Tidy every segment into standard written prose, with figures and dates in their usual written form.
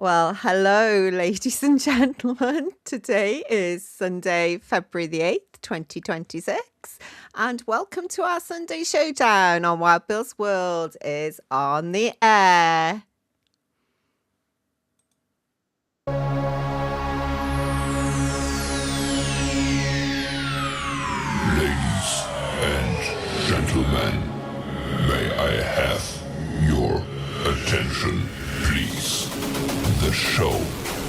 Well, hello, ladies and gentlemen. Today is Sunday, February the 8th, 2026, and welcome to our Sunday Showdown on Wild Bill's World is on the air. Ladies and gentlemen, may I have your attention, please? The show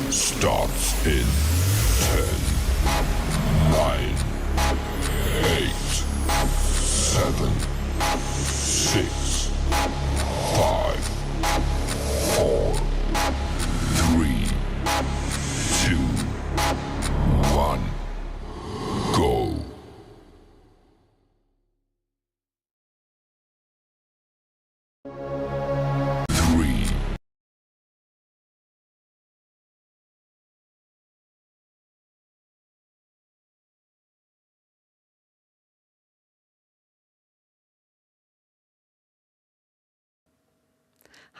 starts in 10, 9, 8, 7, 6, 5, 4, 3, 2, 1, go.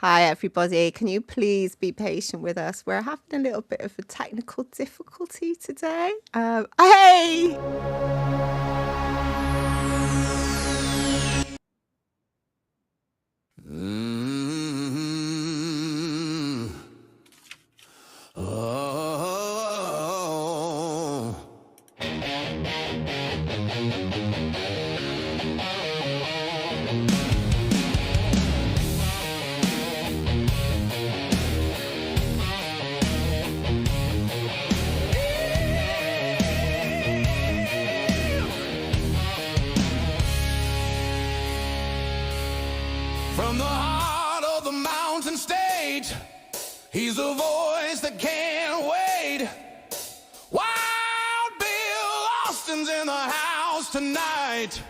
Hi, everybody. Can you please be patient with us? We're having a little bit of a technical difficulty today. Hey! From the heart of the mountain stage, he's a voice that can't wait. Wild Bill Austin's in the house tonight,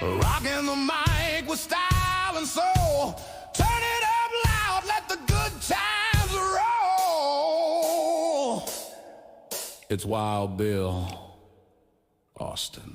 rocking the mic with style and soul. Turn it up loud, let the good times roll. It's Wild Bill Austin.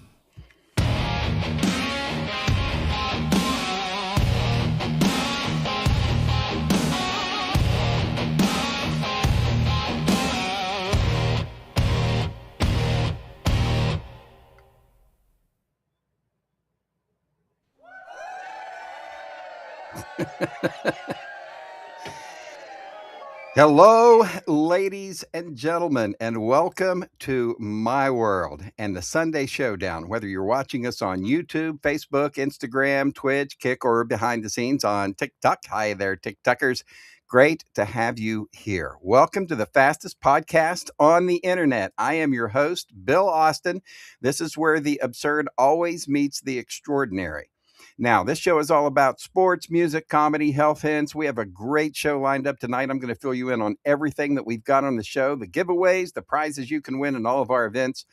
Hello, ladies and gentlemen, and welcome to my world and the Sunday Showdown. Whether you're watching us on YouTube, Facebook, Instagram, Twitch, Kick, or behind the scenes on TikTok. Hi there, TikTokers. Great to have you here. Welcome to the fastest podcast on the internet. I am your host, Bill Austin. This is where the absurd always meets the extraordinary. Now, this show is all about sports, music, comedy, health hints. We have a great show lined up tonight. I'm going to fill you in on everything that we've got on the show, the giveaways, the prizes you can win in all of our events.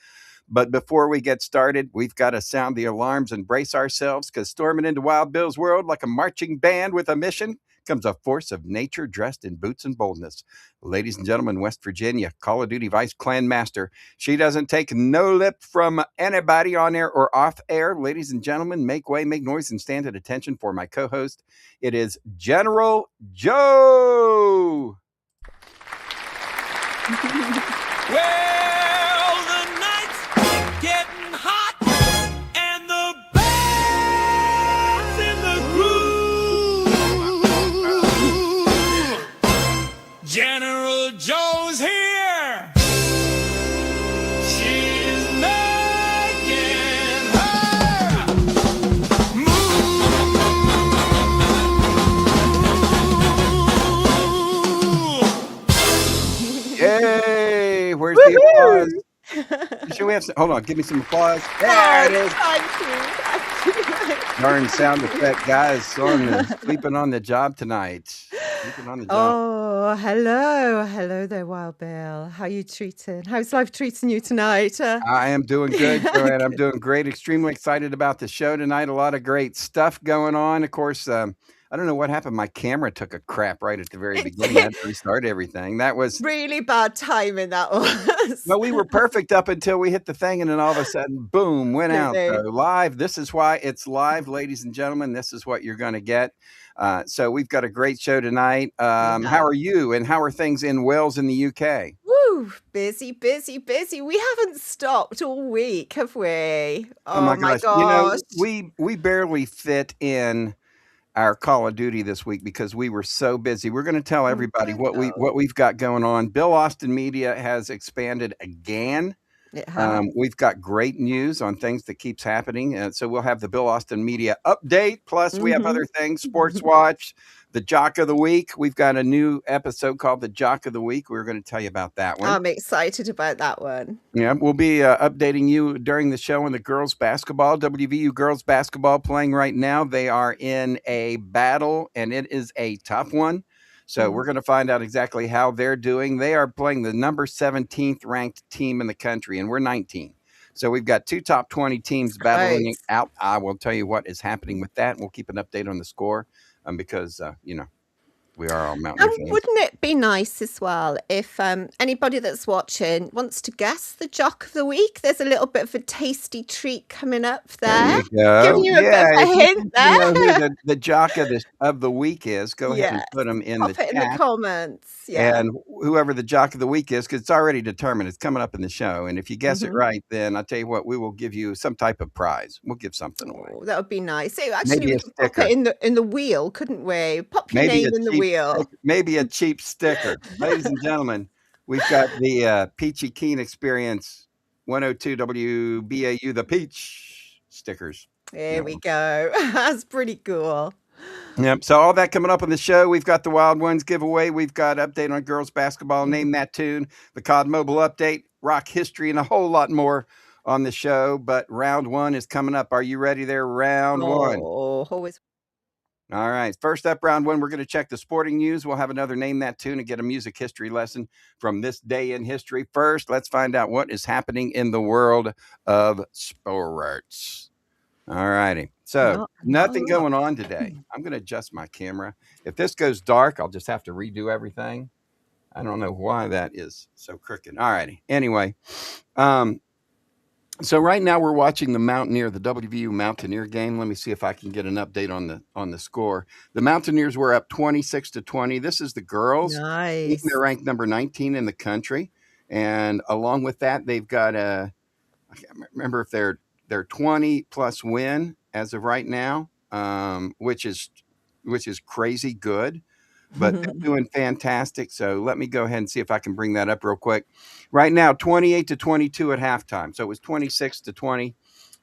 But before we get started, we've got to sound the alarms and brace ourselves, because storming into Wild Bill's world like a marching band with a mission comes a force of nature dressed in boots and boldness. Ladies and gentlemen, West Virginia, Call of Duty Vice Clan Master. She doesn't take no lip from anybody on air or off air. Ladies and gentlemen, make way, make noise, and stand at attention for my co-host. It is General Joe. Well, the night's getting hot, and the band's in the groove. General Joe's here. She's making her move. Yay! Where's the applause? Should we have some, hold on, give me some applause. There it is. Thank you. Darn sound effect guys sleeping on the job tonight. Sleeping on the job. Oh, hello. Hello there, Wild Bill. How you treating? How's life treating you tonight? I am doing good, Joanne. I'm doing great. Extremely excited about the show tonight. A lot of great stuff going on. Of course, I don't know what happened. My camera took a crap right at the very beginning. I had to restart everything. That was really bad timing, that was. well, we were perfect up until we hit the thing, and then all of a sudden, boom, went out. So Absolutely. live. This is why it's live, ladies and gentlemen. This is what you're going to get. So we've got a great show tonight. We How have. are you? And how are things in Wales in the UK? Woo! Busy, busy, busy. We haven't stopped all week, have we? Oh my Oh my gosh! You know, gosh. we barely fit in our Call of Duty this week because we were so busy. We're going to tell Oh everybody my what God. we've got going on. Bill Austin Media has expanded again. It has. We've got great news on things that keeps happening. So we'll have the Bill Austin Media update. Plus, we have other things, Sports Watch, the Jock of the Week. We've got a new episode called the Jock of the Week. We're going to tell you about that one. I'm excited about that one. Yeah, we'll be updating you during the show on the girls basketball. WVU girls basketball playing right now. They are in a battle, and it is a tough one. So we're going to find out exactly how they're doing. They are playing the number 17th ranked team in the country, and we're 19. So we've got two top 20 teams battling Close. out. I will tell you what is happening with that. We'll keep an update on the score because, we are all Mountaineer And fans. wouldn't it be nice as well if anybody that's watching wants to guess the Jock of the Week? There's a little bit of a tasty treat coming up There you there. Giving go. you a bit Yeah, of a if you hint think you know who there. the jock of the week is, go ahead and Yes. put them in the Pop it in the chat. comments. Yeah. And whoever the jock of the week is, because it's already determined, it's coming up in the show. And if you guess it right, then I'll tell you what, we will give you some type of prize. We'll give something away. Oh, that would be nice. So actually, Maybe we a could pop sticker. it in the wheel, couldn't we? Pop your Maybe name a in the cheap wheel. sticker. Maybe a cheap sticker. Ladies and gentlemen, we've got the Peachy Keen Experience 102 WBAU, the Peach stickers. There we go. That's pretty cool. Yep. So all that coming up on the show. We've got the Wild Ones giveaway. We've got update on girls basketball. Name that tune. The COD Mobile update, rock history, and a whole lot more on the show. But round one is coming up. Are you ready there? Round one. Oh, always. All right. First up, round one, we're going to check the sporting news. We'll have another Name That Tune and get a music history lesson from this day in history. First, let's find out what is happening in the world of sports. All righty. So nothing going on today. I'm going to adjust my camera. If this goes dark, I'll just have to redo everything. I don't know why that is so crooked. All righty. Anyway, so right now we're watching the WVU Mountaineer game. Let me see if I can get an update on the score. The Mountaineers were up 26-20. This is the girls. Nice. They're ranked number 19 in the country, and along with that, they've got I can't remember if they're 20 plus win as of right now, which is crazy good. But they're doing fantastic. So let me go ahead and see if I can bring that up real quick. Right now, 28-22 at halftime. So it was 26-20,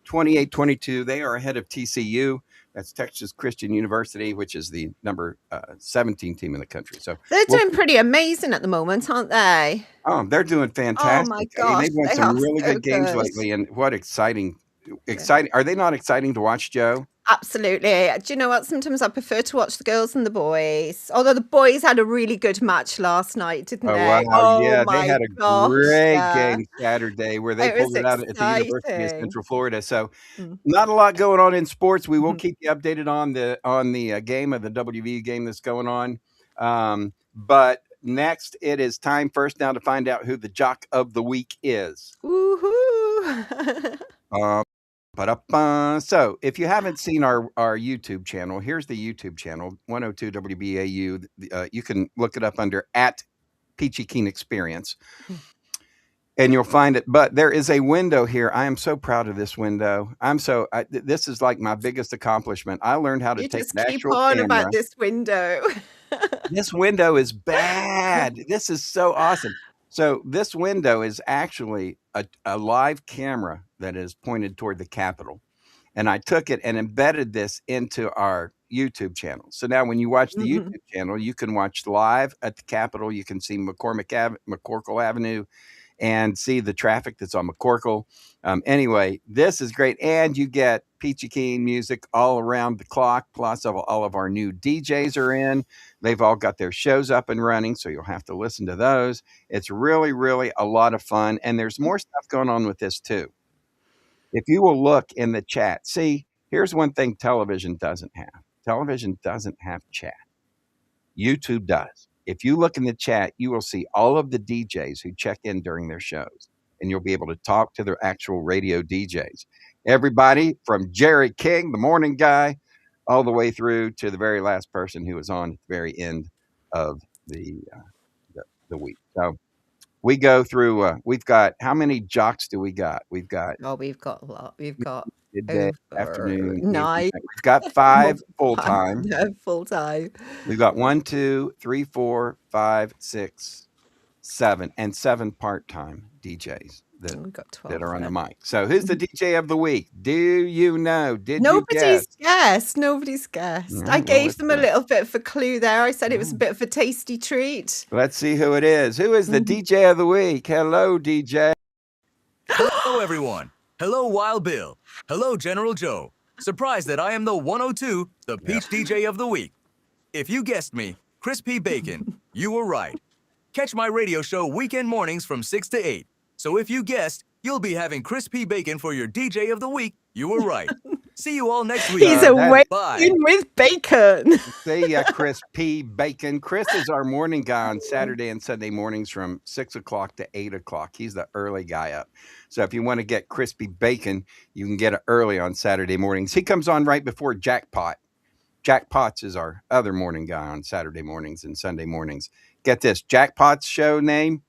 28-22. They are ahead of TCU. That's Texas Christian University, which is the number 17 team in the country. So they're doing pretty amazing at the moment, aren't they? Oh, they're doing fantastic. Oh my I mean, gosh, they've won they some are really so good games good. lately, and what exciting. Are they not exciting to watch, Joe? Absolutely. Do you know what? Sometimes I prefer to watch the girls than the boys. Although the boys had a really good match last night, didn't Oh, they? wow. Oh Yeah, they my had a gosh. great Yeah. game Saturday where they It was pulled it out at the University of exciting. Central Florida. So Mm. not a lot going on in sports. We will keep you updated on the game of the WVU game that's going on. But next, it is time first now to find out who the Jock of the Week is. Woohoo. So if you haven't seen our YouTube channel, here's the YouTube channel, 102 WBAU. You can look it up under @Peachy Keen Experience. And you'll find it. But there is a window here. I am so proud of this window. This is like my biggest accomplishment. I learned how to You take just an keep actual on camera. about this window. This window is bad. This is so awesome. So this window is actually a live camera that is pointed toward the Capitol. And I took it and embedded this into our YouTube channel. So now when you watch the YouTube channel, you can watch live at the Capitol. You can see McCorkle Avenue and see the traffic that's on McCorkle. Anyway, this is great. And you get Peachy Keen music all around the clock. Plus all of our new DJs are in. They've all got their shows up and running, so you'll have to listen to those. It's really, really a lot of fun. And there's more stuff going on with this too. If you will look in the chat, see, here's one thing television doesn't have. Television doesn't have chat. YouTube does. If you look in the chat, you will see all of the DJs who check in during their shows, and you'll be able to talk to their actual radio DJs. Everybody from Jerry King, the morning guy, all the way through to the very last person who was on at the very end of the week. So we go through. We've got, how many jocks do we got? We've got Oh, we've got a lot. We've got midday, over afternoon, 9 evening. We've got 5 full time. full time. We've got 1, 2, 3, 4, 5, 6, 7, and 7 part-time DJs We've got 12 that are on the then. mic. So who's the DJ of the week? Do you know? Did you Nobody's guess? guessed. Nobody's guessed. All I right, well, gave let's them a go. little bit of a clue there. I said it was a bit of a tasty treat. Let's see who it is. Who is the DJ of the week? Hello, DJ. Hello, everyone. Hello, Wild Bill. Hello, General Joe. Surprised that I am the 102, the Peach DJ of the week. If you guessed me, Crispy Bacon, you were right. Catch my radio show weekend mornings from 6 to 8. So if you guessed, you'll be having Crispy Bacon for your DJ of the week. You were right. See you all next week. He's Bye. away with bacon. See ya, Chris P. Bacon. Chris is our morning guy on Saturday and Sunday mornings from 6 o'clock to 8 o'clock. He's the early guy up. So if you want to get Crispy Bacon, you can get it early on Saturday mornings. He comes on right before Jackpot. Jackpot's is our other morning guy on Saturday mornings and Sunday mornings. Get this, Jackpot's show name,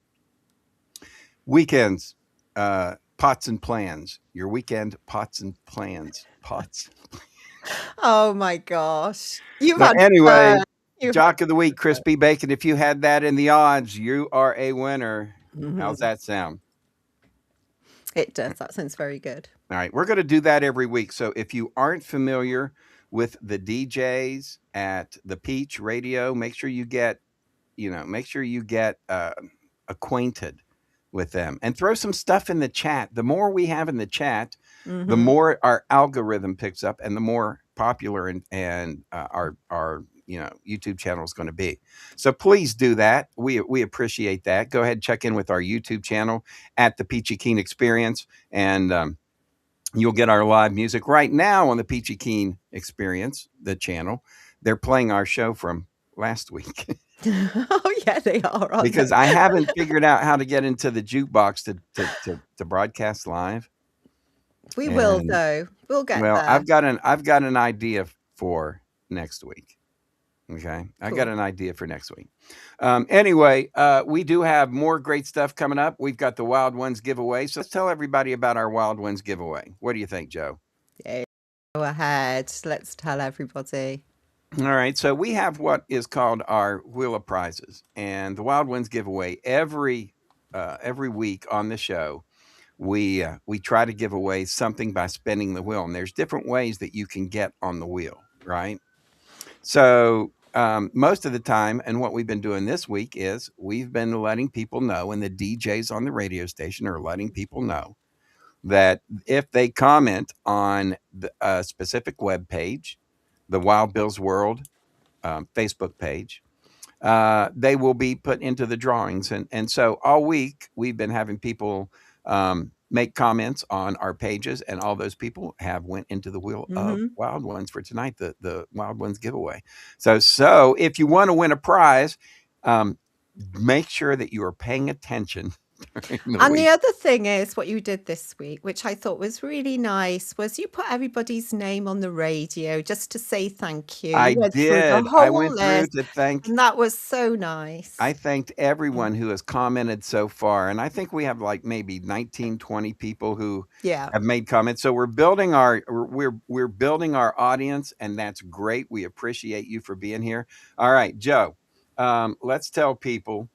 Weekends, Pots and Plans. Your weekend pots and plans. Pots. Oh my gosh. You've So had anyway, fun. You've Jock of the Week, Crispy Bacon. If you had that in the odds, you are a winner. Mhm. How's that sound? It does. That sounds very good. All right, we're going to do that every week. So if you aren't familiar with the DJs at the Peach Radio, make sure you get, acquainted with them and throw some stuff in the chat. The more we have in the chat, the Mhm. more our algorithm picks up, and the more popular and our YouTube channel is going to be. So please do that. We appreciate that. Go ahead and check in with our YouTube channel at the Peachy Keen Experience, and you'll get our live music right now on the Peachy Keen Experience, the channel. They're playing our show from last week. Oh yeah, they are. Aren't Because they? I haven't figured out how to get into the jukebox to broadcast live. We will And though. We'll get well, there. I've got an idea for next week. Okay, I got Cool. an idea for next week. Anyway, we do have more great stuff coming up. We've got the Wild Ones giveaway. So let's tell everybody about our Wild Ones giveaway. What do you think, Joe? Yeah, go ahead. Let's tell everybody. All right, so we have what is called our Wheel of Prizes, and the Wild Ones giveaway every week on the show. We try to give away something by spinning the wheel, and there's different ways that you can get on the wheel, right? So most of the time, and what we've been doing this week is we've been letting people know, and the DJs on the radio station are letting people know that if they comment on a specific web page, the Wild Bill's World Facebook page, they will be put into the drawings. And so all week we've been having people make comments on our pages, and all those people have went into the Wheel of Mhm. Wild Ones for tonight, the Wild Ones giveaway. So if you want to win a prize, make sure that you are paying attention during the And the week. other thing is what you did this week, which I thought was really nice, was you put everybody's name on the radio just to say thank you. I You went through the did. I whole went through list, to thank and that was so nice. I thanked everyone who has commented so far. And I think we have like maybe 19, 20 people who Yeah. have made comments. So we're building we're building our audience, and that's great. We appreciate you for being here. All right, Joe, let's tell people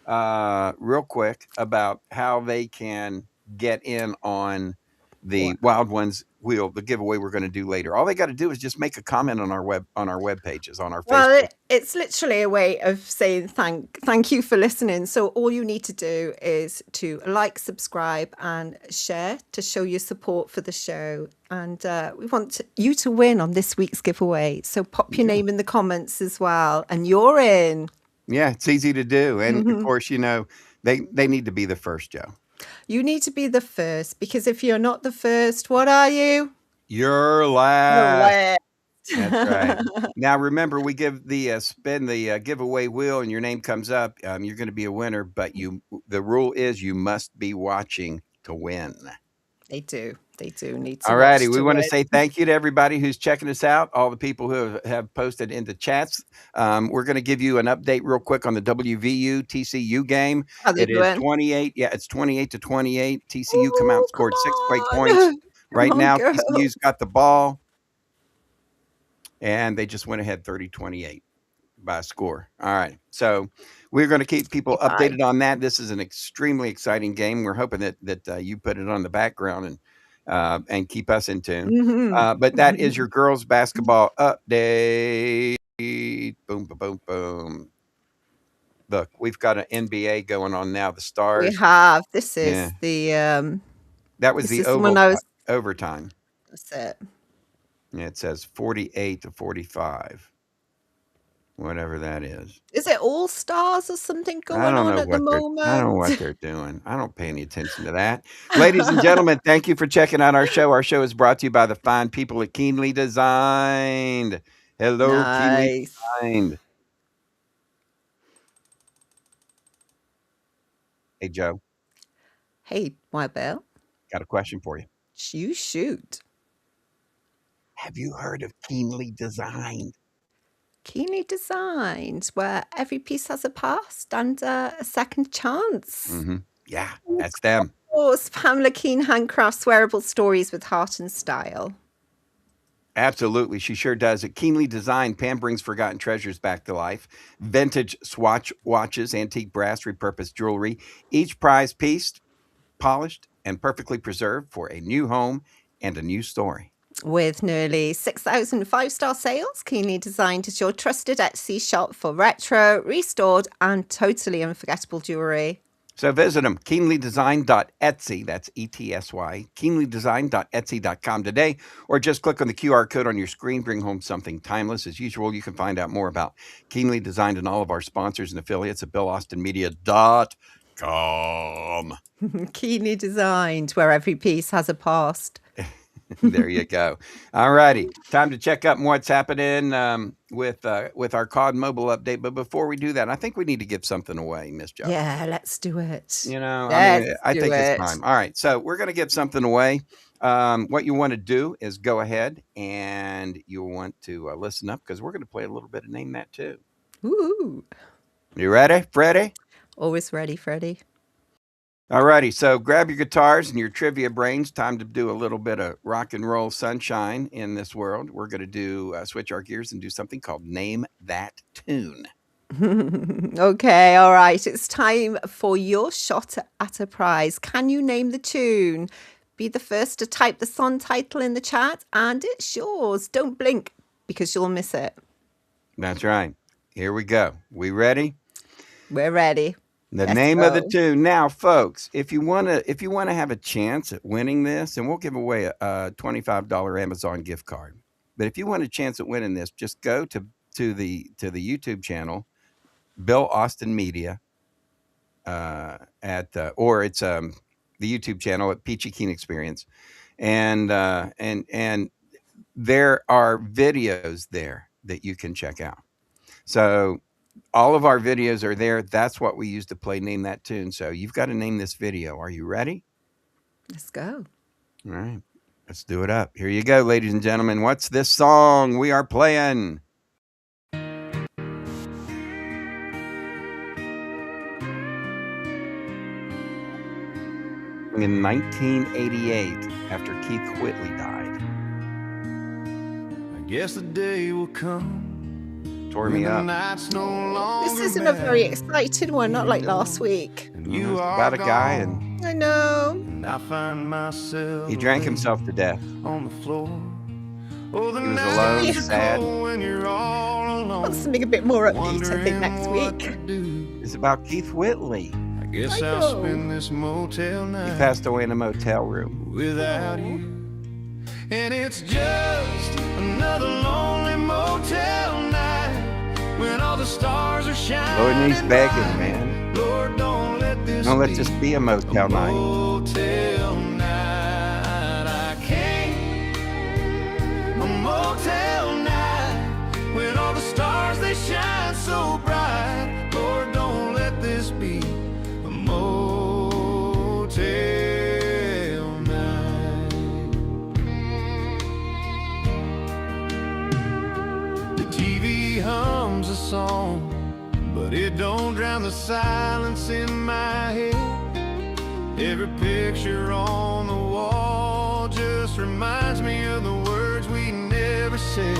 real quick about how they can get in on the What? Wild Ones wheel, the giveaway we're going to do later. All they got to do is just make a comment on our web pages, on our Well, Facebook. it's literally a way of saying thank you for listening. So all you need to do is to like, subscribe, and share to show your support for the show. And we want you to win on this week's giveaway. So pop your name in the comments as well, and you're in. Yeah, it's easy to do. And of Mhm. course, they need to be the first, Joe. You need to be the first, because if you're not the first, what are you? You're The last. last. That's right. Now, remember, we give the spin the giveaway wheel, and your name comes up. You're going to be a winner, but the rule is you must be watching to win. They do. They do need to All watch righty. We to want to win. say thank you to everybody who's checking us out, all the people who have posted into chats. We're going to give you an update real quick on the WVU TCU game. How they It is doing? 28. Yeah, it's 28-28. TCU come out and Oh, come scored 6 great on. points. Come Right on, now, girl. TCU's got the ball, and they just went ahead 30-28 by a score. All right. So we're going to keep people Bye. updated on that. This is an extremely exciting game. We're hoping that you put it on the background and keep us in tune. Mhm. But that is your girls basketball update. Boom, boom, boom, boom. Look, we've got an NBA going on now. The We Stars. have. This is Yeah. the That was this the is the one I was. overtime. That's it. Yeah, it says 48-45. Whatever that is. Is it All Stars or something I going don't on know at the what I don't know what moment? they're doing. I don't pay any attention to that. Ladies and gentlemen, thank you for checking out our show. Our show is brought to you by the fine people at Keenly Designed. Hello, Keenly Nice. Designed. Hey, Joe, Hey, Wild Bill, got a question for you. you shoot. Have you heard of Keenly Designed? Keenly designed, where every piece has a past and a second chance. Mm-hmm. Yeah, that's them. Of course, Pamela Keen handcrafts wearable stories with heart and style. Absolutely, she sure does. At Keenly Designed, Pam brings forgotten treasures back to life. Vintage Swatch watches, antique brass, repurposed jewelry. Each prize piece polished and perfectly preserved for a new home and a new story. With nearly 6,000 five-star sales, Keenly Designed is your trusted Etsy shop for retro, restored, and totally unforgettable jewelry. So visit them, keenlydesign.etsy, that's ETSY, keenlydesign.etsy.com today, or just click on the QR code on your screen, bring home something timeless. As usual, you can find out more about Keenly Designed and all of our sponsors and affiliates at BillAustinMedia.com. Keenly Designed, where every piece has a past. There you go. All righty. Time to check up on what's happening with our COD mobile update. But before we do that, I think we need to give something away, Miss Jo. Yeah, let's do it. You know, Let's I do think it. it's time. All right. So we're going to give something away. What you want to do is go ahead and you want to listen up because we're going to play a little bit of Name That Too. Ooh. You ready, Freddie? Always ready, Freddie. All righty, so grab your guitars and your trivia brains. Time to do a little bit of rock and roll sunshine in this world. We're going to do switch our gears and do something called Name That Tune. Okay, all right. It's time for your shot at a prize. Can you name the tune? Be the first to type the song title in the chat, and it's yours. Don't blink because you'll miss it. That's right. Here we go. We ready? We're ready. The Let's name of the go. tune. Now, folks, if you want to have a chance at winning this, and we'll give away a $25 Amazon gift card. But if you want a chance at winning this, just go to the YouTube channel, Bill Austin Media, or it's the YouTube channel at Peachy Keen Experience, and there are videos there that you can check out. So all of our videos are there. That's what we use to play Name That Tune. So you've got to name this video. Are you ready? Let's go. All right. Let's do it up. Here you go, ladies and gentlemen. What's this song we are playing? In 1988, after Keith Whitley died. I guess the day will come. Tore me up. This isn't a very exciting one, not like last week. It's about a guy, and I know. And I find myself he drank himself to death. on the floor. Oh, the He was night alone, is sad. cold when you're all alone. Want something a bit more upbeat, I think, next Wondering what week. to do. It's about Keith Whitley. I guess I I'll know. spend this motel He night passed away in a motel room. without you. And it's just another lonely motel night when all the stars are shining. Lord needs begging, bright. man. Lord, don't let this Don't let be this be a motel night. motel night. I can't. A motel night. the silence in my head. Every picture on the wall just reminds me of the words we never said.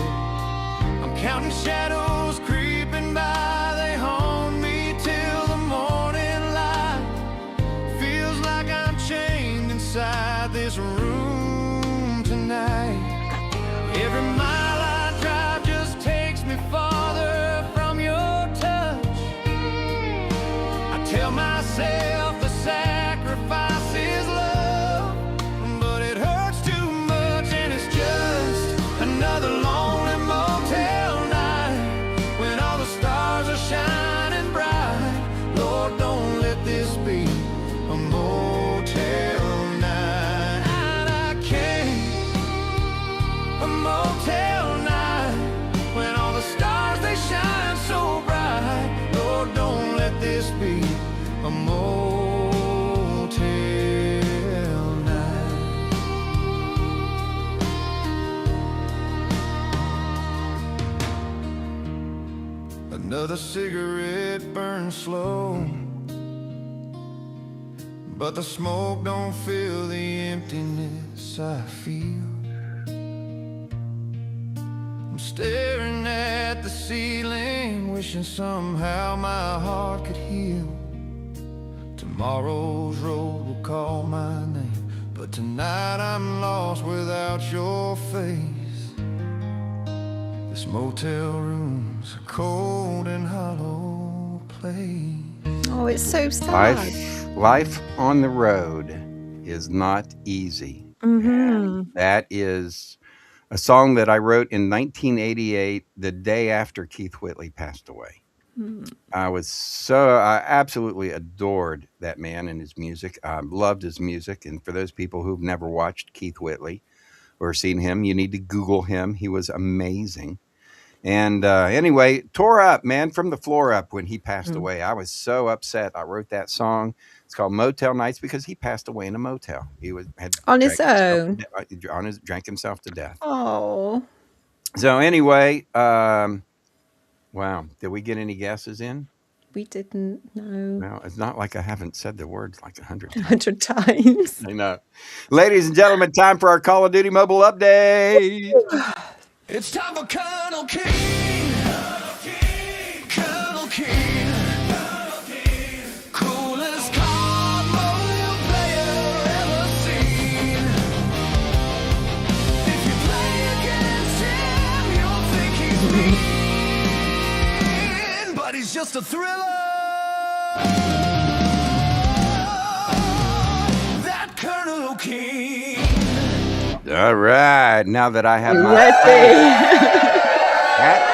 I'm counting shadows creeping by, they haunt me till the morning light. Feels like I'm chained inside this room tonight. Every mile I drive just takes me farther from your touch. I tell myself the sacrifice is love, but it hurts too much, and it's just another lonely motel night when all the stars are shining bright. Lord, don't let this be a motel night. I can't, a motel night when all the stars they shine so bright. Lord, don't let this be a motel night. Another cigarette burns slow, but the smoke don't fill the emptiness I feel. I'm staring at the ceiling, wishing somehow my heart could heal. Tomorrow's road will call my name, but tonight I'm lost without your face. This motel room's a cold and hollow place. Oh, it's so sad. Life on the road is not easy. That is a song that I wrote in 1988, the day after Keith Whitley passed away. I absolutely adored that man and his music. I loved his music. And for those people who've never watched Keith Whitley or seen him, you need to Google him. He was amazing. And anyway, tore up, man, from the floor up when he passed away. I was so upset. I wrote that song. It's called Motel Nights because he passed away in a motel. He had On his own. Drank himself to death. Oh, So anyway, wow. Did we get any guesses in? we didn't know. No, it's not like I haven't said the words like 100 times. 100 times. I know. Ladies and gentlemen, time for our Call of Duty mobile update. It's time for Colonel King. Colonel King. Coolest card mobile player ever seen. If you play against him, you'll think he's mean, but he's just a thriller. That Colonel King. All right. Now that I have my Ready. hat,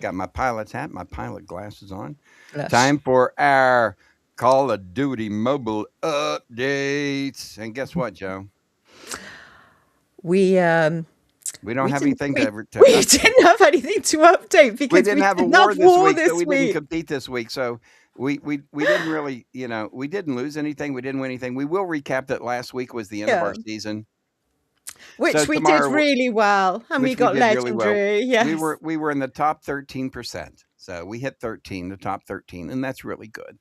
got my pilot's hat, my pilot glasses on. Yes. Time for our Call of Duty mobile updates. And guess what, Joe? We don't we have didn't- anything we- to ever tell. we didn't have anything to update because We didn't have a didn't war have this week, this so we week. didn't compete this week. So we didn't really, we didn't lose anything. We didn't win anything. We will recap that last week was the end of our season. Which So we did tomorrow- really well, and we which we got did really well. legendary. Yes. We were in the top 13%. So we hit 13, the top 13, and that's really good.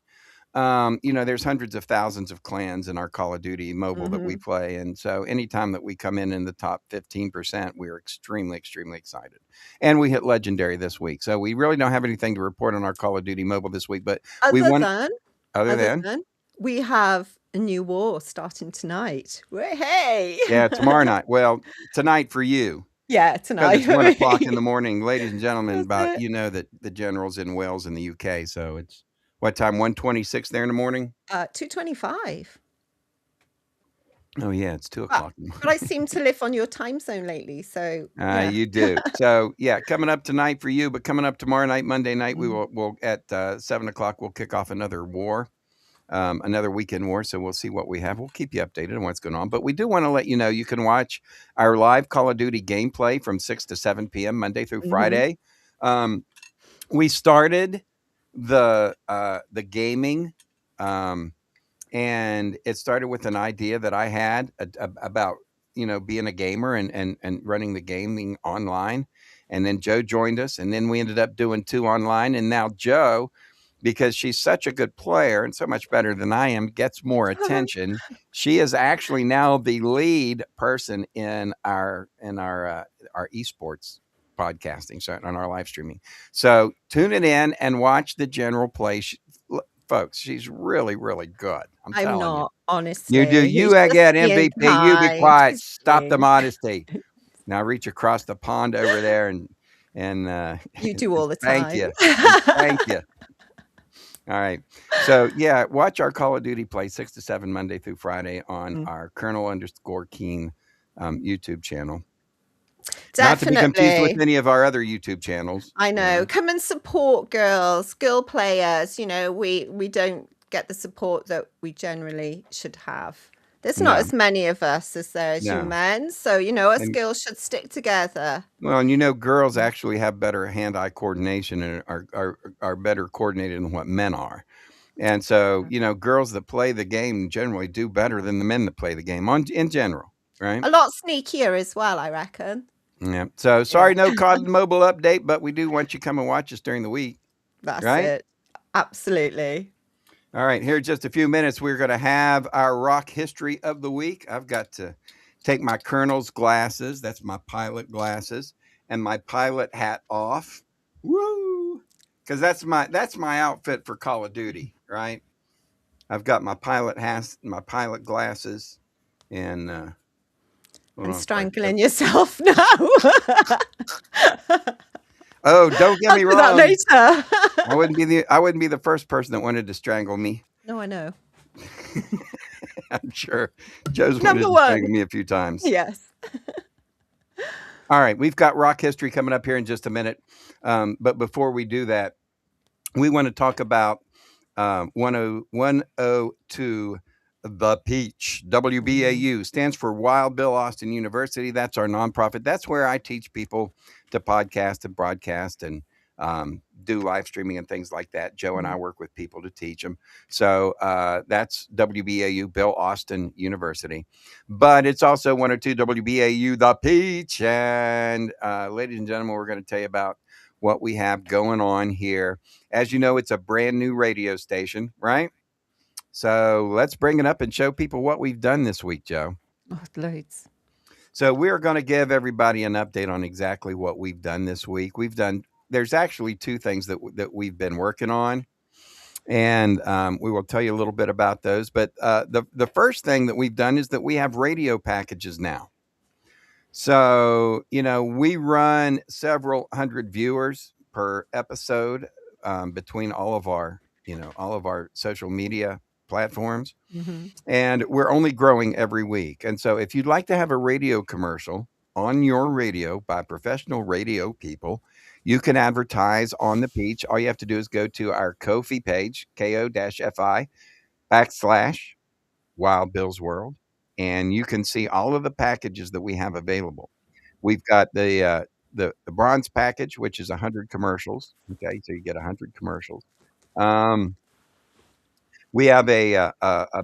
There's hundreds of thousands of clans in our Call of Duty mobile that we play. And so anytime that we come in the top 15%, we're extremely, extremely excited. And we hit legendary this week. So we really don't have anything to report on our Call of Duty mobile this week, but we won. Other than, we have a new war starting tonight. Hey. yeah, tomorrow night. Well, tonight for you. Yeah, Because tonight. it's 1:00 in the morning, ladies and gentlemen. That's it. That the general's in Wales in the UK, so it's what time? 1:26 there in the morning. 2:25. Oh yeah, it's 2:00. But I seem to live on your time zone lately, so yeah. You do. So yeah, coming up tonight for you, but coming up tomorrow night, Monday night, we'll at 7:00 we'll kick off another war. Another weekend war. So we'll see what we have. We'll keep you updated on what's going on. But we do want to let you know you can watch our live Call of Duty gameplay from 6 to 7 p.m. Monday through Friday. We started the gaming, and it started with an idea that I had about being a gamer and running the gaming online. And then Joe joined us, and then we ended up doing 2 online. And now Joe, because she's such a good player and so much better than I am, gets more attention. She is actually now the lead person in our esports podcasting, so on our live streaming. So tune it in and watch the general play. Folks, she's really, really good. I'm I'm telling not, you. honestly. You do. He's You just get being MVP. You be kind. quiet. He's Stop the being- modesty. Now reach across the pond over there and You do all the thank time. you. Thank you. All right. So yeah, watch our Call of Duty play 6 to 7 Monday through Friday on our Colonel_Keen YouTube channel. Not to be confused Definitely. with any of our other YouTube channels. I know. Come and support girls, girl players. You know, we don't get the support that we generally should have. There's not No. as many of us as there is No. you men. So, you know, us And- girls should stick together. Well, and you know, girls actually have better hand-eye coordination and are better coordinated than what men are. And so, you know, girls that play the game generally do better than the men that play the game in general, right? A lot sneakier as well, I reckon. Yeah. So sorry, no COD Mobile update, but we do want you to come and watch us during the week. That's Right? it. Absolutely. All right, here in just a few minutes, we're going to have our rock history of the week. I've got to take my Colonel's glasses, that's my pilot glasses, and my pilot hat off. Woo! Because that's my outfit for Call of Duty, right? I've got my pilot hat, my pilot glasses, and hold And on. strangling yourself now. Oh, don't get me After that wrong. later. I wouldn't be the first person that wanted to strangle me. No, I know. I'm sure Joe's wanted Number to one. strangle me a few times. Yes. All right, we've got rock history coming up here in just a minute. But before we do that, we want to talk about 102 The Peach. WBAU stands for Wild Bill Austin University. That's our nonprofit. That's where I teach people to podcast and broadcast and do live streaming and things like that. Joe and I work with people to teach them. So that's WBAU, Bill Austin University. But it's also 102 WBAU, The Peach. And ladies and gentlemen, we're going to tell you about what we have going on here. As you know, it's a brand new radio station, right? So let's bring it up and show people what we've done this week, Joe. Oh, loads. So we're going to give everybody an update on exactly what we've done this week. There's actually 2 things that we've been working on, and we will tell you a little bit about those. But the first thing that we've done is that we have radio packages now. So, you know, we run several hundred viewers per episode between all of our social media platforms. Mm-hmm. And we're only growing every week. And so if you'd like to have a radio commercial on your radio by professional radio people, you can advertise on the Peach. All you have to do is go to our Ko-fi page, ko-fi.com/Wild Bill's World, and you can see all of the packages that we have available. We've got the bronze package, which is 100 commercials. Okay, so you get 100 commercials. We have a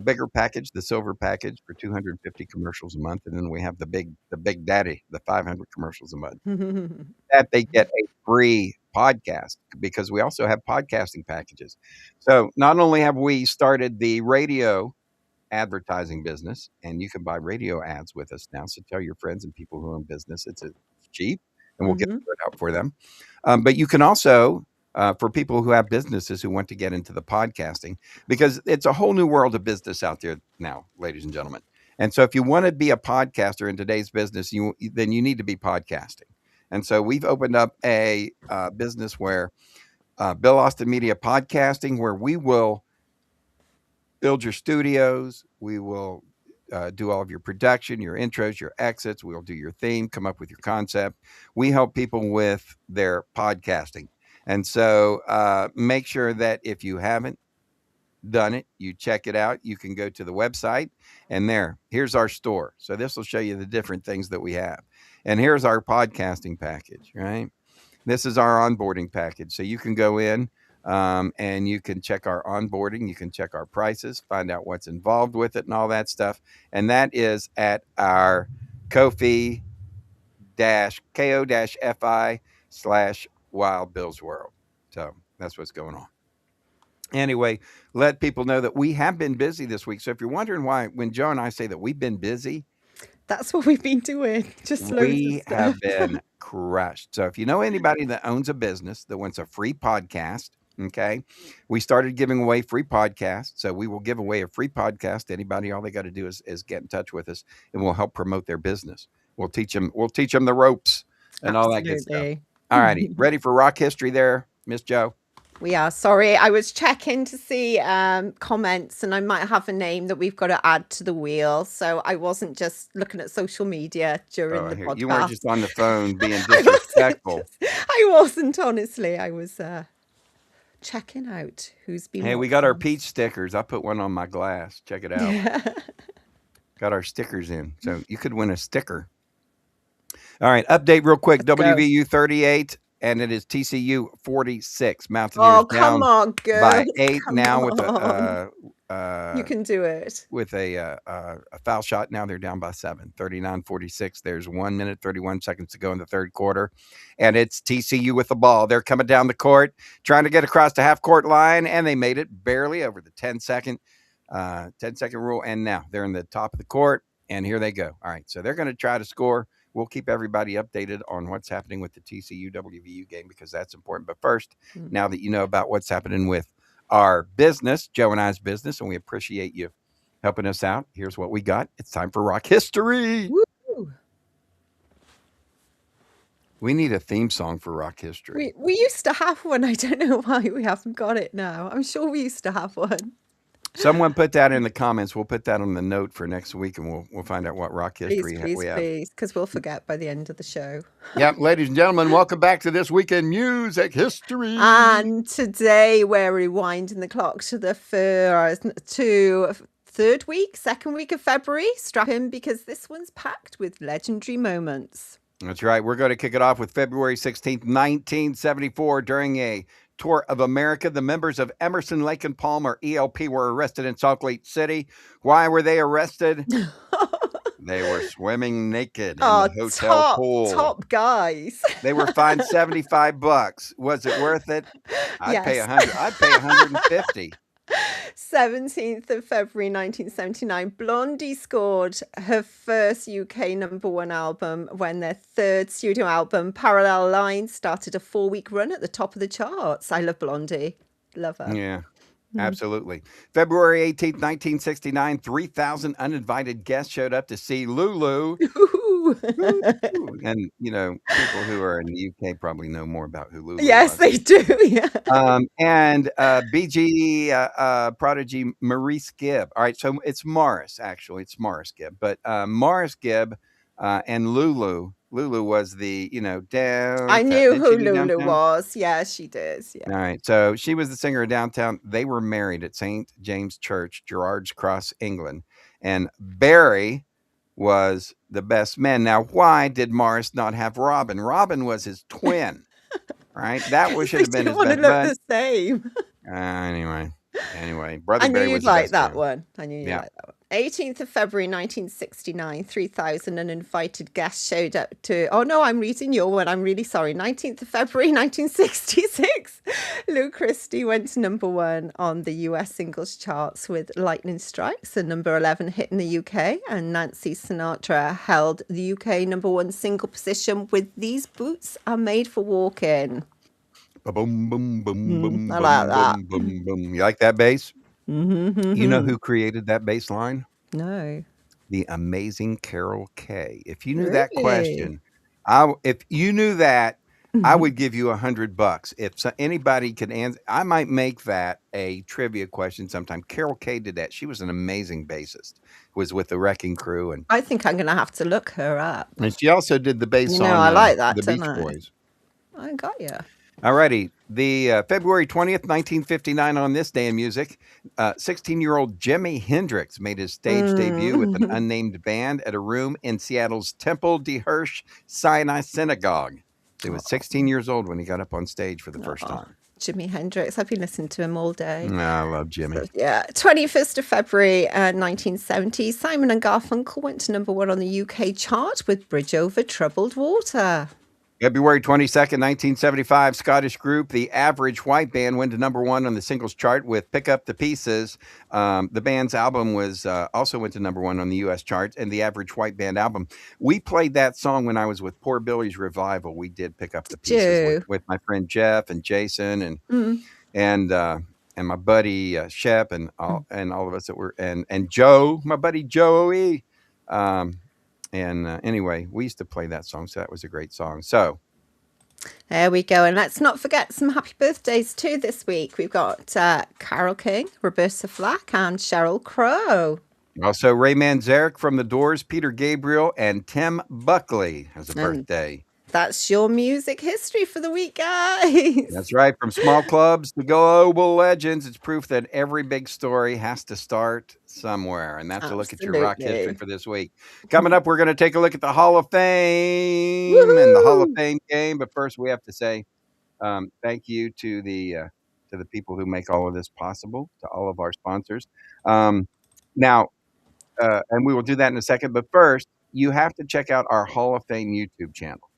bigger package, the silver package, for 250 commercials a month, and then we have the big daddy, the 500 commercials a month. That they get a free podcast, because we also have podcasting packages. So not only have we started the radio advertising business, and you can buy radio ads with us now. So tell your friends and people who are in business it's cheap, and we'll get it out for them. But you can also, for people who have businesses who want to get into the podcasting, because it's a whole new world of business out there now, ladies and gentlemen. And so if you want to be a podcaster in today's business, then you need to be podcasting. And so we've opened up a business where Bill Austin Media Podcasting, where we will build your studios. We will do all of your production, your intros, your exits. We'll do your theme, come up with your concept. We help people with their podcasting. And so make sure that if you haven't done it, you check it out. You can go to the website, and here's our store. So this will show you the different things that we have. And here's our podcasting package, right? This is our onboarding package. So you can go in and you can check our onboarding. You can check our prices, find out what's involved with it and all that stuff. And that is at our Ko-fi-ko-fi YouTube.com/Wild Bill's World. So that's what's going on. Anyway, let people know that we have been busy this week. So if you're wondering why, when Joe and I say that we've been busy, That's what we've been doing. Just loads of we stuff. have been crushed. So if you know anybody that owns a business that wants a free podcast, okay, we started giving away free podcasts. So we will give away a free podcast to anybody. All they got to do is get in touch with us, and we'll help promote their business. We'll teach them the ropes and all that good stuff. Absolutely. All righty, ready for rock history there, Miss Joe? We are. Sorry, I was checking to see comments, and I might have a name that we've got to add to the wheel. So I wasn't just looking at social media during the podcast. You weren't just on the phone being I wasn't disrespectful. I wasn't, honestly. I was checking out who's been Hey, we got our watching. peach stickers. I put one on my glass. Check it out. Yeah. Got our stickers in. So you could win a sticker. All right, update real quick. Let's go. WVU 38, and it is TCU 46. Mountaineers Oh, down come on, by good. 8 Come now with on. a You can do it. foul shot. Now they're down by 7, 39-46. There's 1 minute, 31 seconds to go in the third quarter, and it's TCU with the ball. They're coming down the court, trying to get across the half-court line, and they made it barely over the 10-second rule, and now they're in the top of the court, and here they go. All right, so they're going to try to score. We'll keep everybody updated on what's happening with the TCU WVU game because that's important. But first, now that you know about what's happening with our business, Joe and I's business, and we appreciate you helping us out, here's what we got. It's time for rock history. Woo. We need a theme song for rock history. We used to have one. I don't know why we haven't got it now. I'm sure we used to have one. Someone put that in the comments. We'll put that on the note for next week, and we'll find out what rock history we have. Please, because we'll forget by the end of the show. Yep, ladies and gentlemen, welcome back to This Week in Music History. And today we're rewinding the clock to the second week of February. Strap in because this one's packed with legendary moments. That's right. We're going to kick it off with February 16th, 1974. During a tour of America, the members of Emerson, Lake and Palmer, ELP, were arrested in Salt Lake City. Why were they arrested? They were swimming naked in the hotel pool. Top guys. They were fined $75. Was it worth it? I'd pay Yes. $100. I'd pay $150. 17th of February 1979, Blondie scored her first UK #1 album when their third studio album, Parallel Lines, started a 4-week run at the top of the charts. I love Blondie. Love her. Yeah, absolutely. February 18th, 1969, 3,000 uninvited guests showed up to see Lulu. Ooh. And, you know, people who are in the UK probably know more about who Lulu Yes, was. they do. Yeah. And BG prodigy Maurice Gibb. All right, so it's Morris, actually. It's Morris Gibb. But Morris Gibb and Lulu was the, down. I knew who Lulu Lulu was. Yeah, she does. Yeah. All right, so she was the singer of Downtown. They were married at St. James Church, Gerrard's Cross, England. And Barry was the best man. Now, why did Morris not have Robin? Robin was his twin, right? That should have been his want to best look bud. the same. Anyway, Brother I knew Barry you'd was the like best that man. one. I knew you'd like that one. 18th of February 1969, 3,000 uninvited guests showed up to. Oh no, I'm reading your one. I'm really sorry. 19th of February 1966, Lou Christie went to #1 on the US singles charts with Lightning Strikes, a number 11 hit in the UK, and Nancy Sinatra held the UK #1 single position with These Boots Are Made for Walking. Boom, boom, boom, boom, I like that. boom, boom, boom. You like that bass? Mm-hmm. You know who created that bass line? No. The amazing Carol Kay. If you knew that Really? question, if you knew that, I would give you $100. If anybody could answer, I might make that a trivia question sometime. Carol Kay did that. She was an amazing bassist. Was with the Wrecking Crew, and I think I'm going to have to look her up. she also did the bass You on know, I like that, the Beach don't I? Boys. I got you. Alrighty, the February 20th, 1959, on this day in music, 16-year-old Jimi Hendrix made his stage debut with an unnamed band at a room in Seattle's Temple de Hirsch Sinai Synagogue. He was 16 years old when he got up on stage for the first time. Jimi Hendrix. I've been listening to him all day. I love Jimmy. Yeah. 21st of February 1970, Simon and Garfunkel went to #1 on the UK chart with Bridge Over Troubled Water. February 22nd, 1975, Scottish group The Average White Band went to #1 on the singles chart with Pick Up the Pieces. The band's album was also went to #1 on the U.S. chart, and the Average White Band album. We played that song when I was with Poor Billy's Revival. We did Pick Up the Pieces with my friend Jeff and Jason and my buddy Shep and all of us that were and Joe, my buddy Joey. Anyway, we used to play that song, so that was a great song. So there we go. And let's not forget some happy birthdays too this week. We've got Carole King, Roberta Flack, and Sheryl Crow. Also, Ray Manzarek from The Doors, Peter Gabriel, and Tim Buckley has a birthday. That's your music history for the week, guys. That's right. From small clubs to global legends, it's proof that every big story has to start somewhere. And that's a look at your rock history for this week. Coming up, we're going to take a look at the Hall of Fame and the Hall of Fame game. But first, we have to say thank you to the people who make all of this possible, to all of our sponsors. Now, and we will do that in a second. But first, you have to check out our Hall of Fame YouTube channel.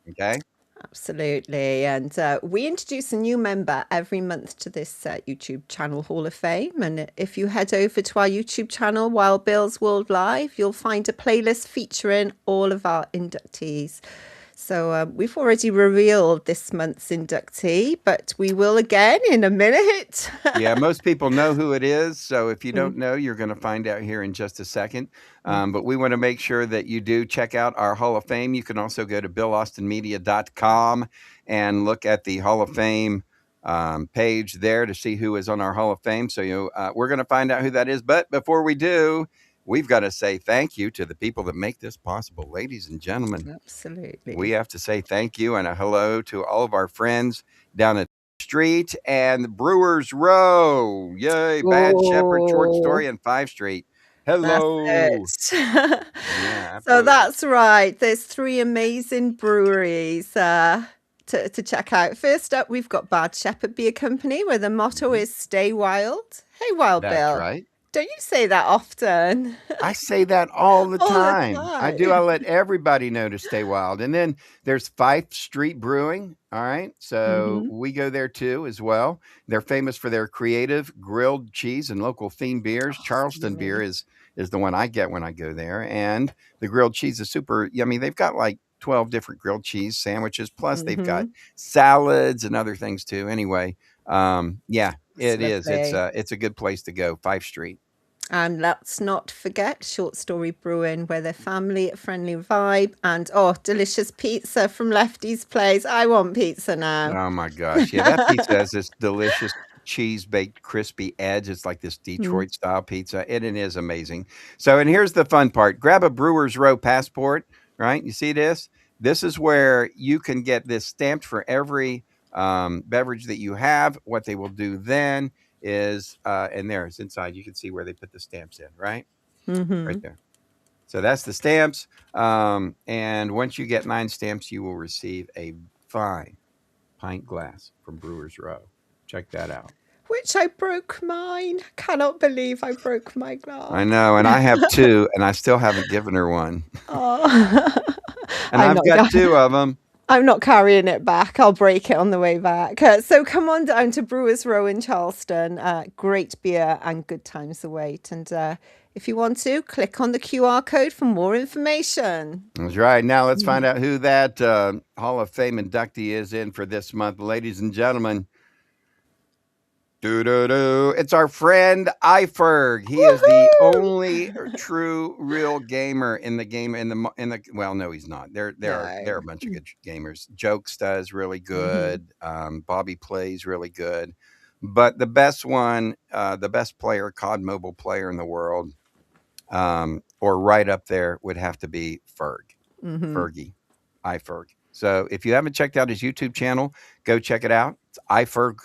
Okay. Absolutely. And we introduce a new member every month to this YouTube channel, Hall of Fame. And if you head over to our YouTube channel, Wild Bill's World Live, you'll find a playlist featuring all of our inductees. So we've already revealed this month's inductee, but we will again in a minute. Yeah, most people know who it is. So if you don't know, you're going to find out here in just a second. But we want to make sure that you do check out our Hall of Fame. You can also go to BillAustinMedia.com and look at the Hall of Fame page there to see who is on our Hall of Fame. So we're going to find out who that is. But before we do, we've got to say thank you to the people that make this possible, ladies and gentlemen. Absolutely. We have to say thank you and a hello to all of our friends down at Street and Brewers Row. Yay, Bad Shepherd, Short Story, and 5 Street. Hello. That's it. Yeah, so that's right. There's 3 amazing breweries to check out. First up, we've got Bad Shepherd Beer Company, where the motto is Stay Wild. Hey, Wild Bill. That's right. Don't you say that often? I say that all the All the time. time. I do. I let everybody know to stay wild. And then there's 5 Street Brewing. All right. So we go there too as well. They're famous for their creative grilled cheese and local themed beers. Charleston beer is the one I get when I go there. And the grilled cheese is super yummy. They've got like 12 different grilled cheese sandwiches. Plus they've got salads and other things too. Anyway, yeah, it is. It's a good place to go. 5 Street. And let's not forget Short Story Brewing, where they're family-friendly vibe and delicious pizza from Lefty's Place. I want pizza now. Oh my gosh. Yeah, that pizza has this delicious cheese-baked crispy edge. It's like this Detroit style pizza. It is amazing. So, and here's the fun part. Grab a Brewers Row passport, right? You see this? This is where you can get this stamped for every beverage that you have. What they will do then is and there it's inside, you can see where they put the stamps in, right? Right there. So that's the stamps, and once you get 9 stamps, you will receive a fine pint glass from Brewers Row. Check that out. Which I broke mine. Cannot believe I broke my glass. I know, and I have 2, and I still haven't given her one. And I've got 2 of them. I'm not carrying it back. I'll break it on the way back. So come on down to Brewers Row in Charleston. Great beer and good times await. And if you want to, click on the QR code for more information. That's right. Now let's find out who that Hall of Fame inductee is in for this month. Ladies and gentlemen, it's our friend iFerg. He is the only true real gamer in the game. Well, no, he's not. There are a bunch of good gamers. Jokes does really good. Bobby plays really good. But the best one, the best player, COD mobile player in the world, or right up there, would have to be Ferg. Fergie, iFerg. So if you haven't checked out his YouTube channel, go check it out. It's iFerg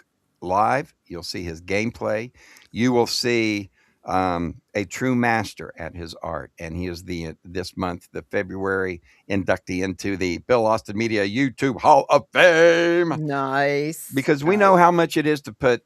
Live. You'll see his gameplay. You will see a true master at his art, and he is this month, the February inductee into the Bill Austin Media YouTube Hall of Fame. Nice. Because we know how much it is to put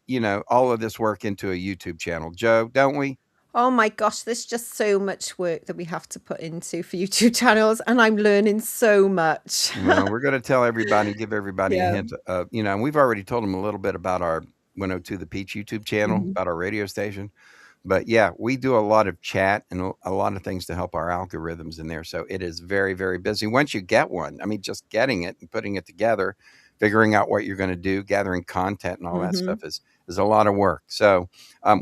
all of this work into a YouTube channel, Joe, don't we? Oh my gosh, there's just so much work that we have to put into for YouTube channels, and I'm learning so much. Well, we're going to tell everybody, give everybody a Yeah. hint. And we've already told them a little bit about our 102 The Peach YouTube channel, Mhm. about our radio station. But yeah, we do a lot of chat and a lot of things to help our algorithms in there. So it is very, very busy. Once you get one, I mean, just getting it and putting it together, figuring out what you're going to do, gathering content and all that Mhm. stuff is a lot of work. So